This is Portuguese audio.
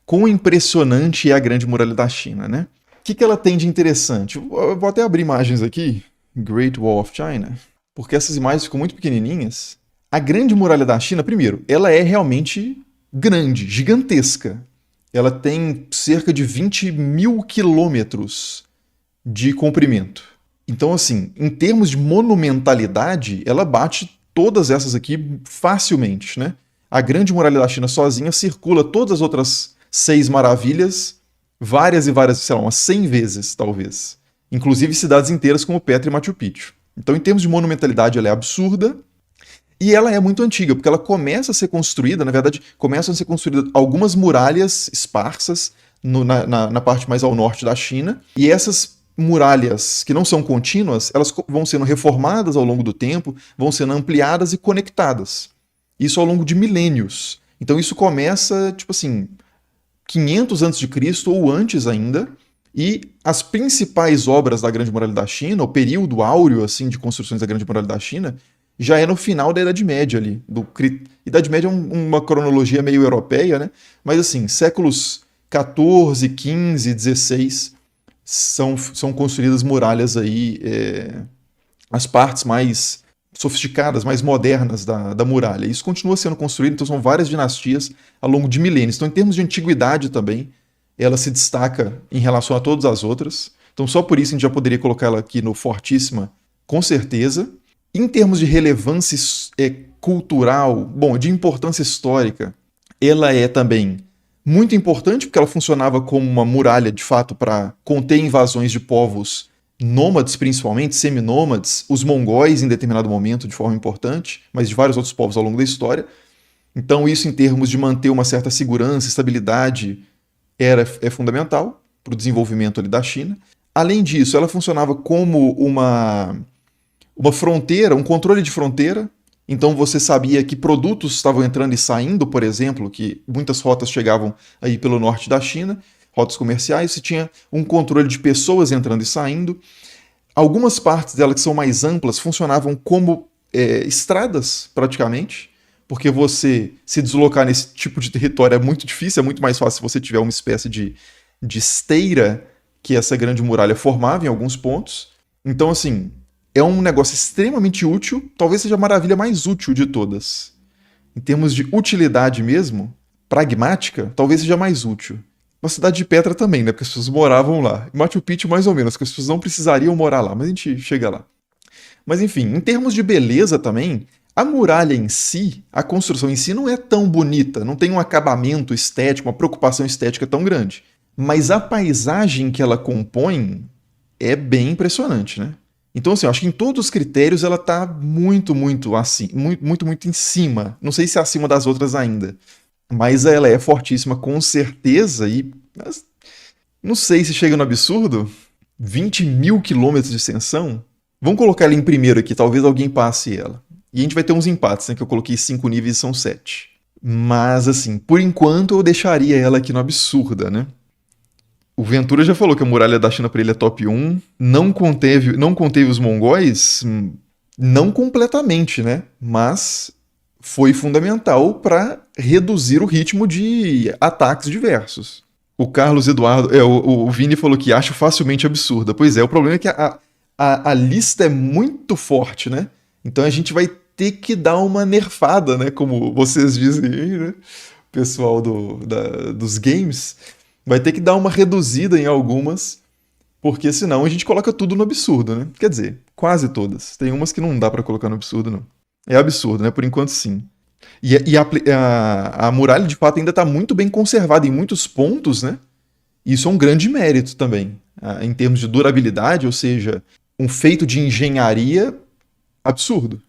quão impressionante é a Grande Muralha da China, né? O que ela tem de interessante? Eu vou até abrir imagens aqui, Great Wall of China, porque essas imagens ficam muito pequenininhas. A Grande Muralha da China, primeiro, ela é realmente grande, gigantesca. Ela tem cerca de 20 mil quilômetros de comprimento. Então, assim, em termos de monumentalidade, ela bate todas essas aqui facilmente, né? A Grande Muralha da China sozinha circula todas as outras 6 maravilhas várias e várias, sei lá, umas 100 vezes, talvez. Inclusive cidades inteiras como Petra e Machu Picchu. Então, em termos de monumentalidade, ela é absurda. E ela é muito antiga, porque ela começa a ser construída, na verdade, começam a ser construídas algumas muralhas esparsas na parte mais ao norte da China. E essas muralhas que não são contínuas, elas vão sendo reformadas ao longo do tempo, vão sendo ampliadas e conectadas. Isso ao longo de milênios. Então isso começa, tipo assim, 500 a.C. ou antes ainda, e as principais obras da Grande Muralha da China, o período áureo assim de construções da Grande Muralha da China, já é no final da Idade Média ali. Idade Média é uma cronologia meio europeia, né? Mas assim, séculos 14, 15, 16 são construídas muralhas aí, as partes mais sofisticadas, mais modernas da muralha. Isso continua sendo construído, então são várias dinastias ao longo de milênios. Então, em termos de antiguidade também, ela se destaca em relação a todas as outras. Então, só por isso a gente já poderia colocar ela aqui no Fortíssima, com certeza. Em termos de relevância cultural, bom, de importância histórica, ela é também muito importante porque ela funcionava como uma muralha, de fato, para conter invasões de povos nômades, principalmente, seminômades, os mongóis em determinado momento de forma importante, mas de vários outros povos ao longo da história. Então isso em termos de manter uma certa segurança, estabilidade, é fundamental para o desenvolvimento ali da China. Além disso, ela funcionava como uma fronteira, um controle de fronteira. Então você sabia que produtos estavam entrando e saindo, por exemplo, que muitas rotas chegavam aí pelo norte da China, rotas comerciais, você tinha um controle de pessoas entrando e saindo. Algumas partes dela que são mais amplas funcionavam como estradas, praticamente, porque você se deslocar nesse tipo de território é muito difícil, é muito mais fácil se você tiver uma espécie de esteira que essa grande muralha formava em alguns pontos. Então, assim, é um negócio extremamente útil, talvez seja a maravilha mais útil de todas. Em termos de utilidade mesmo, pragmática, talvez seja mais útil. Uma cidade de Petra também, né? Porque as pessoas moravam lá. Machu Picchu mais ou menos, porque as pessoas não precisariam morar lá, mas a gente chega lá. Mas enfim, em termos de beleza também, a muralha em si, a construção em si não é tão bonita, não tem um acabamento estético, uma preocupação estética tão grande. Mas a paisagem que ela compõe é bem impressionante, né? Então, assim, eu acho que em todos os critérios ela tá muito, muito assim, muito, muito em cima. Não sei se é acima das outras ainda, mas ela é fortíssima com certeza e não sei se chega no absurdo. 20 mil quilômetros de extensão. Vamos colocar ela em primeiro aqui, talvez alguém passe ela. E a gente vai ter uns empates, né? Que eu coloquei 5 níveis e são 7. Mas, assim, por enquanto eu deixaria ela aqui no absurda, né? O Ventura já falou que a muralha da China para ele é top 1. Não conteve os mongóis? Não completamente, né? Mas foi fundamental para reduzir o ritmo de ataques diversos. O Carlos Eduardo, o Vini falou que acho facilmente absurda. Pois é, o problema é que a lista é muito forte, né? Então a gente vai ter que dar uma nerfada, né? Como vocês dizem aí, né? Pessoal dos games. Vai ter que dar uma reduzida em algumas, porque senão a gente coloca tudo no absurdo, né? Quer dizer, quase todas. Tem umas que não dá pra colocar no absurdo, não. É absurdo, né? Por enquanto, sim. E a muralha, de fato, ainda tá muito bem conservada em muitos pontos, né? Isso é um grande mérito também, em termos de durabilidade, ou seja, um feito de engenharia absurdo.